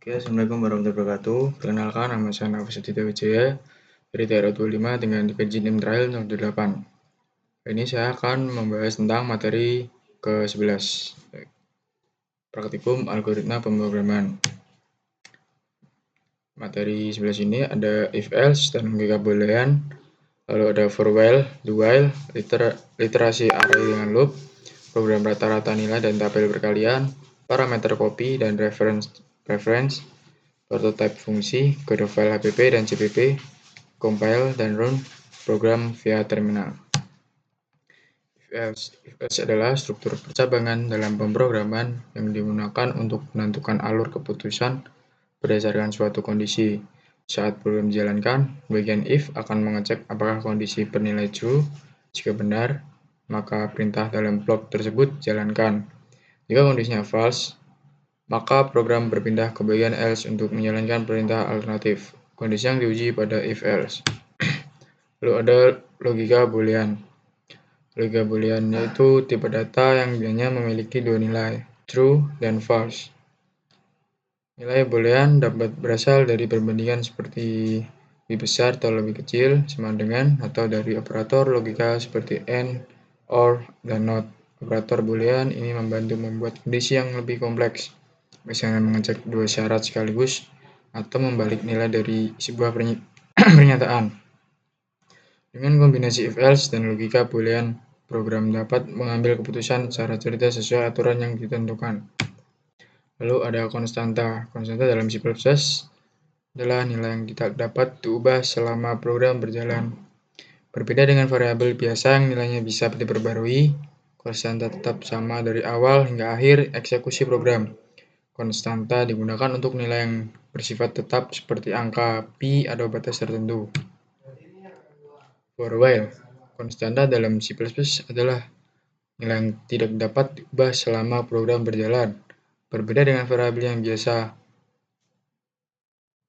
Oke, Assalamualaikum warahmatullahi wabarakatuh. Perkenalkan, nama saya Nafis Aditya Wijaya dari daerah 25 dengan gaji NIM Trial 08. Ini saya akan membahas tentang materi ke-11, praktikum algoritma pemrograman. Materi 11 ini ada if else dan logika boolean, lalu ada for while, do while, literasi array dengan loop, program rata-rata nilai dan tabel berkalian, parameter copy dan reference, prototype fungsi, kode file HPP dan CPP, compile dan run program via terminal. If else adalah struktur percabangan dalam pemrograman yang digunakan untuk menentukan alur keputusan berdasarkan suatu kondisi. Saat program dijalankan, bagian if akan mengecek apakah kondisi bernilai true. Jika benar, maka perintah dalam blok tersebut dijalankan. Jika kondisinya false, maka program berpindah ke bagian else untuk menjalankan perintah alternatif. Kondisi yang diuji pada if else. Lalu ada logika boolean. Logika boolean yaitu tipe data yang hanya memiliki dua nilai, true dan false. Nilai boolean dapat berasal dari perbandingan seperti lebih besar atau lebih kecil sama dengan, atau dari operator logika seperti and, or, dan not. Operator boolean ini membantu membuat kondisi yang lebih kompleks, misalnya mengecek dua syarat sekaligus atau membalik nilai dari sebuah pernyataan. Dengan kombinasi if else dan logika boolean, program dapat mengambil keputusan secara cerdas sesuai aturan yang ditentukan. Lalu ada konstanta. Konstanta dalam C++ adalah nilai yang tidak dapat diubah selama program berjalan. Berbeda dengan variabel biasa yang nilainya bisa diperbarui, konstanta tetap sama dari awal hingga akhir eksekusi program. Konstanta digunakan untuk nilai yang bersifat tetap seperti angka, pi, atau batas tertentu. For while, konstanta dalam C++ adalah nilai yang tidak dapat diubah selama program berjalan. Berbeda dengan variabel yang biasa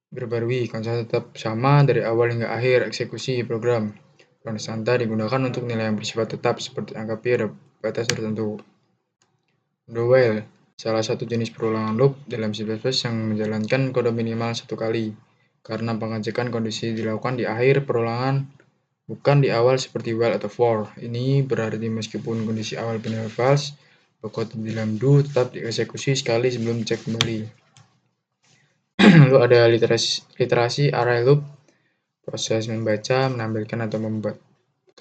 berbarui, konstanta tetap sama dari awal hingga akhir eksekusi program. Konstanta digunakan untuk nilai yang bersifat tetap seperti angka pi atau batas tertentu. Do while, salah satu jenis perulangan loop dalam C++ yang menjalankan kode minimal satu kali, karena pengecekan kondisi dilakukan di akhir perulangan, bukan di awal seperti while atau for. Ini berarti meskipun kondisi awal benar false, kode di dalam do tetap dieksekusi sekali sebelum cek kembali. Lalu ada literasi array loop, proses membaca, menampilkan atau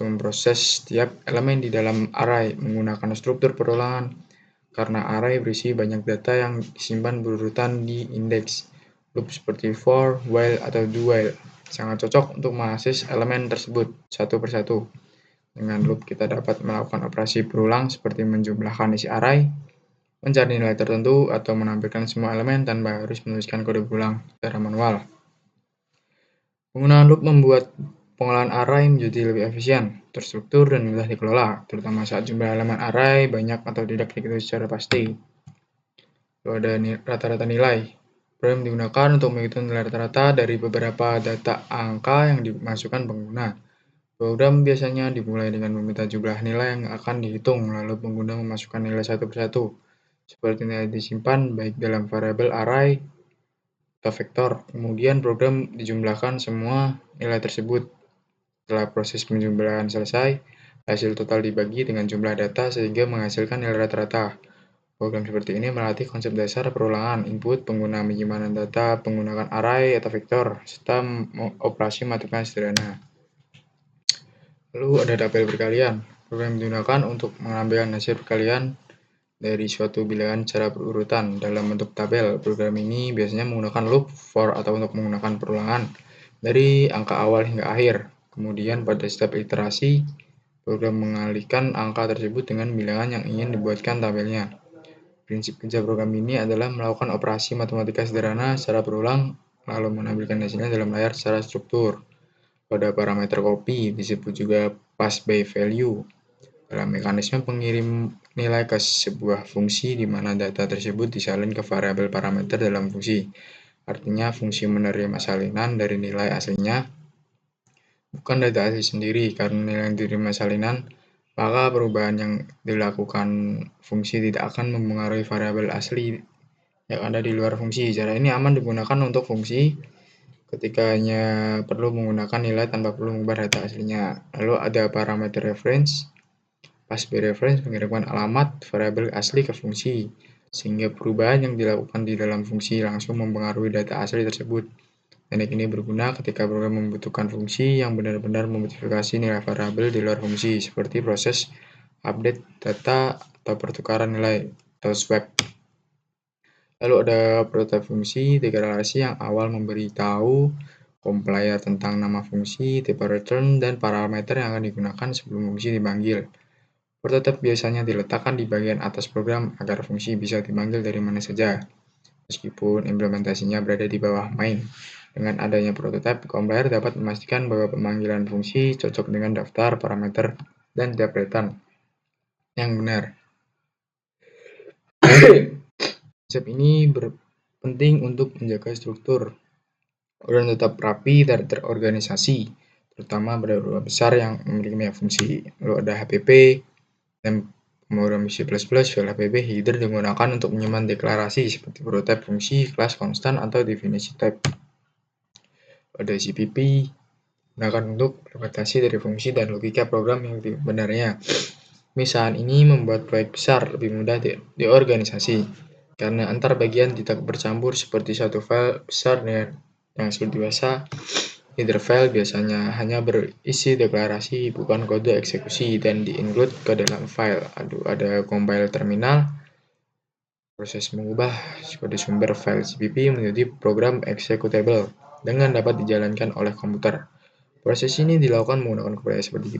memproses setiap elemen di dalam array menggunakan struktur perulangan. Karena array berisi banyak data yang disimpan berurutan di indeks. Loop seperti for, while, atau do while sangat cocok untuk mengakses elemen tersebut satu persatu. Dengan loop kita dapat melakukan operasi berulang seperti menjumlahkan isi array, mencari nilai tertentu, atau menampilkan semua elemen tanpa harus menuliskan kode berulang secara manual. Penggunaan loop membuat pengolahan array menjadi lebih efisien, terstruktur, dan mudah dikelola, terutama saat jumlah elemen array banyak atau tidak diketahui secara pasti. Lalu ada rata-rata nilai. Program digunakan untuk menghitung nilai rata-rata dari beberapa data angka yang dimasukkan pengguna. Program biasanya dimulai dengan meminta jumlah nilai yang akan dihitung, lalu pengguna memasukkan nilai satu persatu, seperti nilai disimpan baik dalam variabel array atau vektor. Kemudian program dijumlahkan semua nilai tersebut. Setelah proses penjumlahan selesai, hasil total dibagi dengan jumlah data sehingga menghasilkan nilai rata-rata. Program seperti ini melatih konsep dasar perulangan input, pengguna penyimpanan data, menggunakan array atau vektor, serta operasi matematika sederhana. Lalu ada tabel berkalian. Program digunakan untuk mengambil hasil perkalian dari suatu bilangan secara berurutan dalam bentuk tabel. Program ini biasanya menggunakan loop, for, atau untuk menggunakan perulangan dari angka awal hingga akhir. Kemudian pada setiap iterasi, program mengalihkan angka tersebut dengan bilangan yang ingin dibuatkan tabelnya. Prinsip kerja program ini adalah melakukan operasi matematika sederhana secara berulang, lalu menampilkan hasilnya dalam layar secara struktur. Pada parameter copy disebut juga pass by value dalam mekanisme pengirim nilai ke sebuah fungsi di mana data tersebut disalin ke variabel parameter dalam fungsi. Artinya fungsi menerima salinan dari nilai aslinya, bukan data asli sendiri. Karena nilai yang diterima salinan, maka perubahan yang dilakukan fungsi tidak akan mempengaruhi variabel asli yang ada di luar fungsi. Cara ini aman digunakan untuk fungsi ketika hanya perlu menggunakan nilai tanpa perlu mengubah data aslinya. Lalu ada parameter reference. Pass by reference mengirimkan alamat variabel asli ke fungsi, sehingga perubahan yang dilakukan di dalam fungsi langsung mempengaruhi data asli tersebut. Teknik ini berguna ketika program membutuhkan fungsi yang benar-benar memodifikasi nilai variabel di luar fungsi, seperti proses update data atau pertukaran nilai atau swap. Lalu ada prototipe fungsi deklarasi yang awal memberitahu compiler tentang nama fungsi, tipe return, dan parameter yang akan digunakan sebelum fungsi dipanggil. Prototipe biasanya diletakkan di bagian atas program agar fungsi bisa dipanggil dari mana saja, meskipun implementasinya berada di bawah main. Dengan adanya prototipe, compiler dapat memastikan bahwa pemanggilan fungsi cocok dengan daftar parameter dan type return yang benar. Konsep ini penting untuk menjaga struktur dan tetap rapi dan terorganisasi, terutama pada program besar yang memiliki banyak fungsi. Lalu ada HPP dan pemrograman C++, file HPP header digunakan untuk menyimpan deklarasi seperti prototipe fungsi, kelas konstan, atau definisi type. Ada CPP digunakan untuk implementasi dari fungsi dan logika program yang sebenarnya. Misalnya ini membuat proyek besar lebih mudah diorganisasi karena antar bagian tidak bercampur seperti satu file besar dengan yang seperti biasa. Header file biasanya hanya berisi deklarasi, bukan kode eksekusi, dan di-include ke dalam file. Ada compile terminal, proses mengubah kode sumber file CPP menjadi program executable dengan dapat dijalankan oleh komputer. Proses ini dilakukan menggunakan kode seperti C++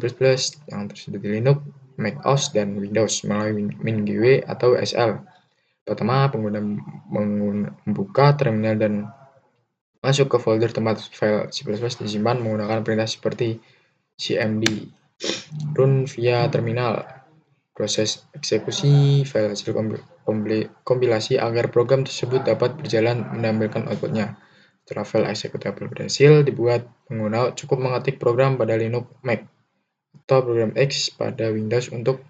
yang tersedia di Linux, Mac OS, dan Windows melalui MinGW atau SL. Pertama, pengguna membuka terminal dan masuk ke folder tempat file C++ disimpan menggunakan perintah seperti cmd. Run via terminal. Proses eksekusi file hasil kompilasi agar program tersebut dapat berjalan menampilkan outputnya. Setelah file executable berhasil dibuat, pengguna cukup mengetik program pada Linux, Mac, atau program X pada Windows untuk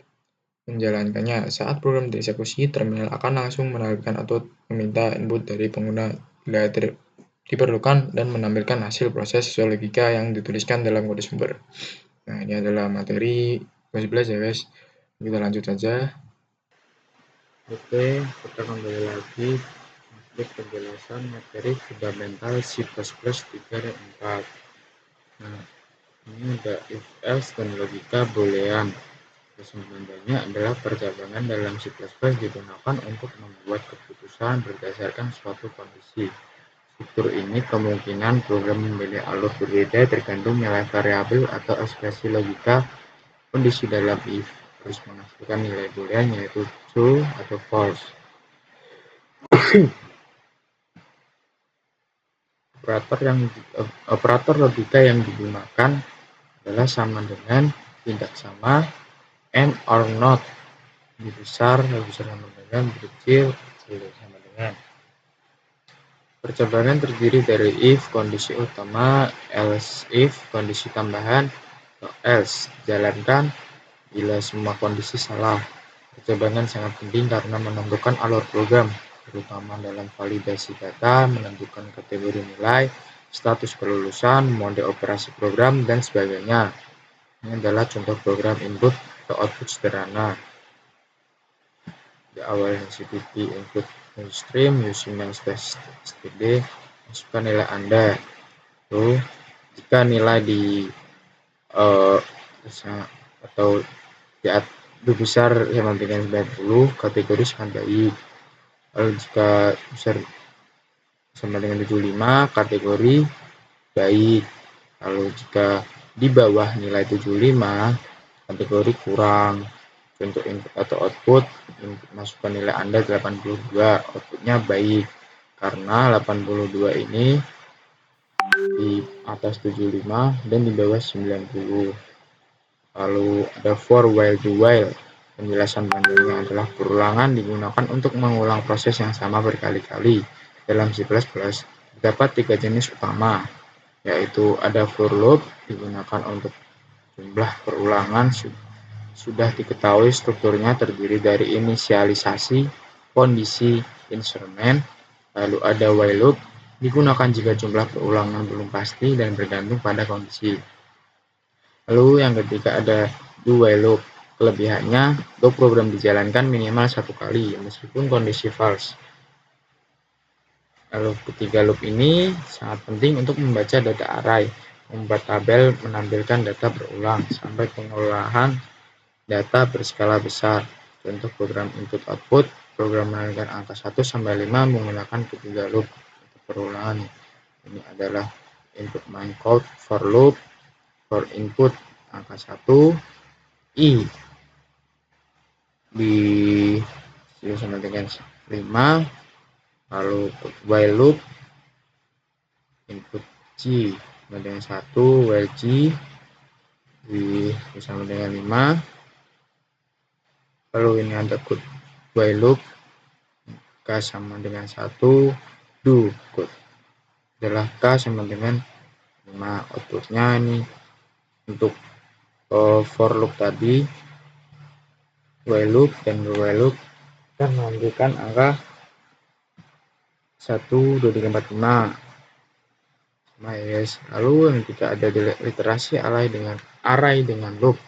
menjalankannya. Saat program dieksekusi, terminal akan langsung menampilkan output meminta input dari pengguna bila diperlukan dan menampilkan hasil proses sesuai logika yang dituliskan dalam kode sumber. Nah, ini adalah materi 11 ya guys. Kita lanjut saja. Oke, kita kembali lagi untuk penjelasan materi fundamental C++ 3 dan 4. Nah, ini ada if else dan logika boolean. Sebenarnya adalah percabangan dalam C++ digunakan untuk membuat keputusan berdasarkan suatu kondisi. Struktur ini kemungkinan program memilih alur berbeda tergantung nilai variabel atau ekspresi logika kondisi dalam if harus menghasilkan nilai boolean yaitu true atau false. Operator logika yang digunakan adalah sama dengan, tidak sama, and or not. Lebih besar sama dengan, kecil sama dengan. Percabangan terdiri dari if kondisi utama, else if kondisi tambahan, atau else jalankan bila semua kondisi salah. Percabangan sangat penting karena menentukan alur program, terutama dalam validasi data, menentukan kategori nilai, status kelulusan, mode operasi program, dan sebagainya. Ini adalah contoh program input atau output sederhana. Di awal CPP input stream using namespace std, masukkan nilai Anda. Lalu jika nilai di atau lebih besar sama dengan 90, kategori sangat baik. Lalu jika besar sama dengan 75, kategori baik. Lalu jika di bawah nilai 75, kategori kurang. Untuk input atau output, masukkan nilai Anda 82, outputnya baik. Karena 82 ini di atas 75 dan di bawah 90. Lalu ada for while do while. Penjelasan panjangnya adalah perulangan digunakan untuk mengulang proses yang sama berkali-kali. Dalam C++ terdapat 3 jenis utama, yaitu ada for loop digunakan untuk jumlah perulangan sudah diketahui strukturnya terdiri dari inisialisasi, kondisi, instrumen. Lalu ada while loop, digunakan jika jumlah perulangan belum pasti dan bergantung pada kondisi. Lalu yang ketiga ada do while loop. Kelebihannya, loop program dijalankan minimal 1 kali meskipun kondisi false. Lalu ketiga loop ini sangat penting untuk membaca data array, membuat tabel menampilkan data berulang sampai pengolahan data berskala besar. Contoh program input output, program menandakan angka 1 sampai 5 menggunakan ketiga loop perulangan. Ini adalah input main code for loop for input angka 1 i di sama dengan 5, lalu while loop input G sama dengan 1, while G sama dengan 5, lalu ini ada code while loop K sama dengan 1, do code adalah K sama dengan 5. Outputnya ini untuk for loop tadi while loop dan while loop kan menunjukkan angka 1, 2, 3, 4, 5. Nah, yes. Lalu yang kita ada literasi array dengan loop.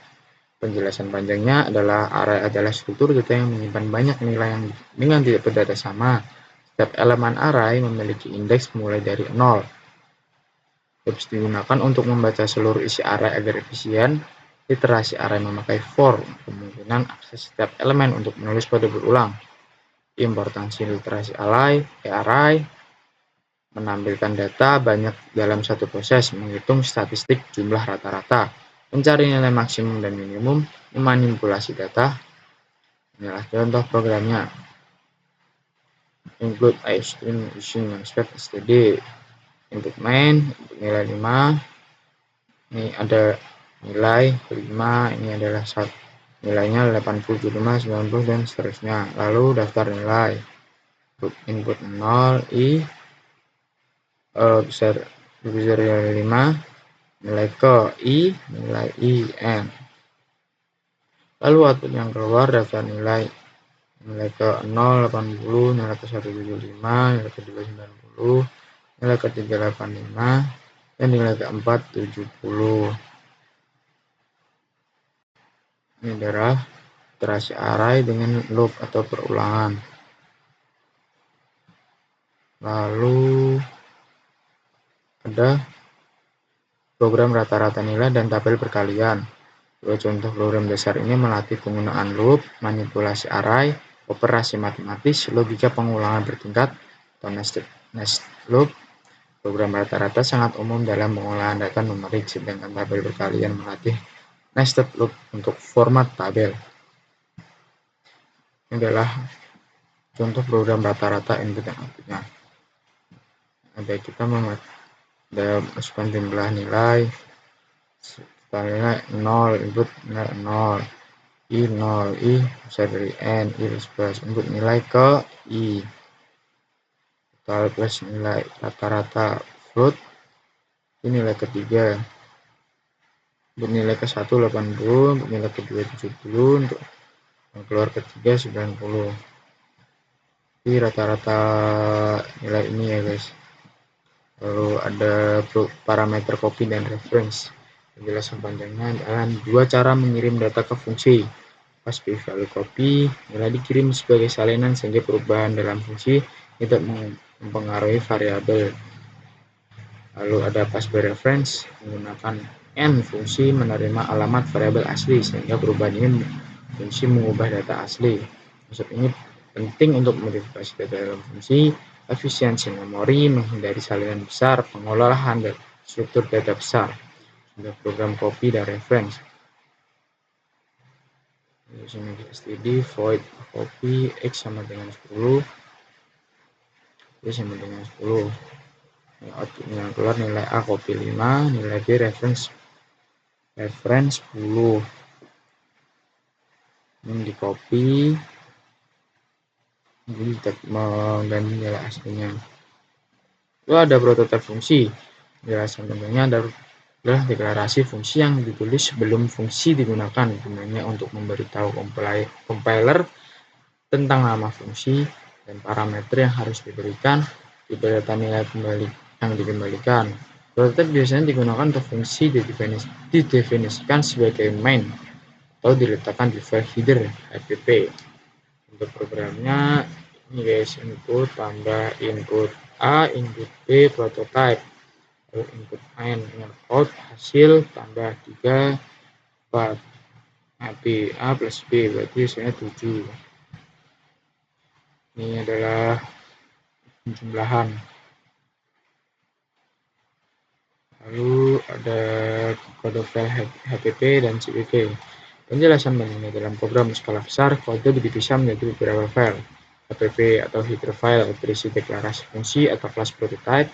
Penjelasan panjangnya adalah array adalah struktur data yang menyimpan banyak nilai yang dengan tidak berdata sama. Setiap elemen array memiliki indeks mulai dari 0. Loops digunakan untuk membaca seluruh isi array agar efisien. Literasi array memakai for kemungkinan akses setiap elemen untuk menulis pada berulang. Importansi literasi array menampilkan data banyak dalam satu proses, menghitung statistik jumlah rata-rata, mencari nilai maksimum dan minimum, memanipulasi data. Inilah contoh programnya. Include iStream using expect std. Untuk main, untuk nilai 5. Ini ada nilai 5, ini adalah nilainya 80, 75, 90 dan seterusnya. Lalu daftar nilai. Input 0 i besar nilai 5, nilai ke i, nilai i n. Lalu output yang keluar daftar nilai ke 0 80, nilai ke 175, nilai ke 2 90, nilai ke 3 85, dan nilai ke 4 70. Ini adalah iterasi array dengan loop atau perulangan. Lalu ada program rata-rata nilai dan tabel perkalian. Dua contoh program dasar ini melatih penggunaan loop, manipulasi array, operasi matematis, logika pengulangan bertingkat, atau nested loop. Program rata-rata sangat umum dalam pengolahan data numerik, sedangkan tabel perkalian melatih nested loop untuk format tabel. Ini adalah contoh program rata-rata input dan outputnya. Ada kita masukkan jumlah nilai, nilai 0, input nilai 0, i 0, i besar dari n, i plus input nilai ke i, total plus nilai rata-rata float, ini nilai ketiga, untuk nilai ke 1 80, untuk nilai kedua 70, untuk yang keluar ketiga 90. Ini rata-rata nilai ini ya guys. Lalu ada parameter copy dan reference. Penjelasan panjangnya adalah dua cara mengirim data ke fungsi. Pass value copy, nilai dikirim sebagai salinan sehingga perubahan dalam fungsi tidak mempengaruhi variabel. Lalu ada pass by reference, menggunakan n fungsi menerima alamat variabel asli sehingga perubahan ini fungsi mengubah data asli. Maksud ini penting untuk modifikasi data dalam fungsi, efisiensi memori, menghindari salinan besar, pengolahan dan struktur data besar. Ada program copy dan reference. Sini std void copy x sama dengan 10, y sama dengan 10. Outputnya keluar nilai A copy 5, nilai B reference 10. Ini di copy, jadi mengganti nilai aslinya. Lalu ada prototipe fungsi. Penjelasan tentunya adalah deklarasi fungsi yang ditulis sebelum fungsi digunakan, gunanya untuk memberitahu compiler tentang nama fungsi, dan parameter yang harus diberikan, tipe data nilai kembali yang dikembalikan. Prototype biasanya digunakan untuk fungsi didefinisikan sebagai main atau diletakkan di file header HPP. Untuk programnya ini guys, input tambah input A, input B, prototype, lalu input N, out, hasil tambah 3, 4, A plus B, berarti hasilnya 7. Ini adalah penjumlahan. Lalu ada kode file HPP dan CPP. Penjelasan mengenai dalam program skala besar, kode dipisah menjadi beberapa file. HPP atau header file berisi deklarasi fungsi atau kelas prototype,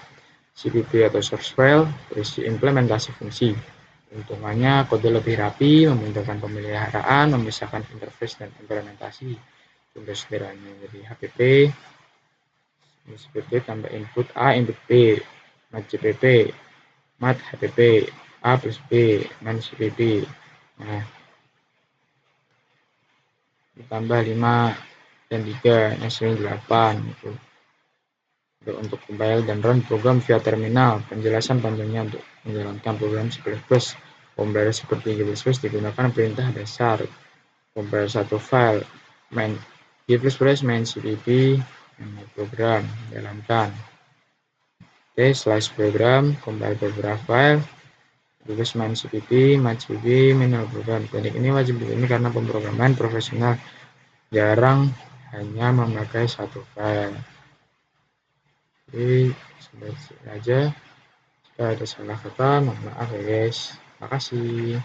CPP atau source file berisi implementasi fungsi. Keuntungannya kode lebih rapi, memudahkan pemeliharaan, memisahkan interface dan implementasi. Contoh sederhana dari HPP, CPP tambah input A, input B, mat CPP, mat HPP, A plus B, man CPP. Nah, ditambah 5 dan 3, hasilnya 8 gitu. Untuk compile dan run program via terminal, penjelasan panjangnya untuk menjalankan program C++. Compiler seperti G++ digunakan perintah dasar. Compile satu file, main G++ main cpp, program, jalankan. Slash program, compile beberapa file, tulis main cpp, manual program. Teknik ini wajib ini karena pemrograman profesional jarang hanya memakai satu file. Jadi sampai sini aja. Jika ada salah kata, mohon maaf ya guys. Terima kasih.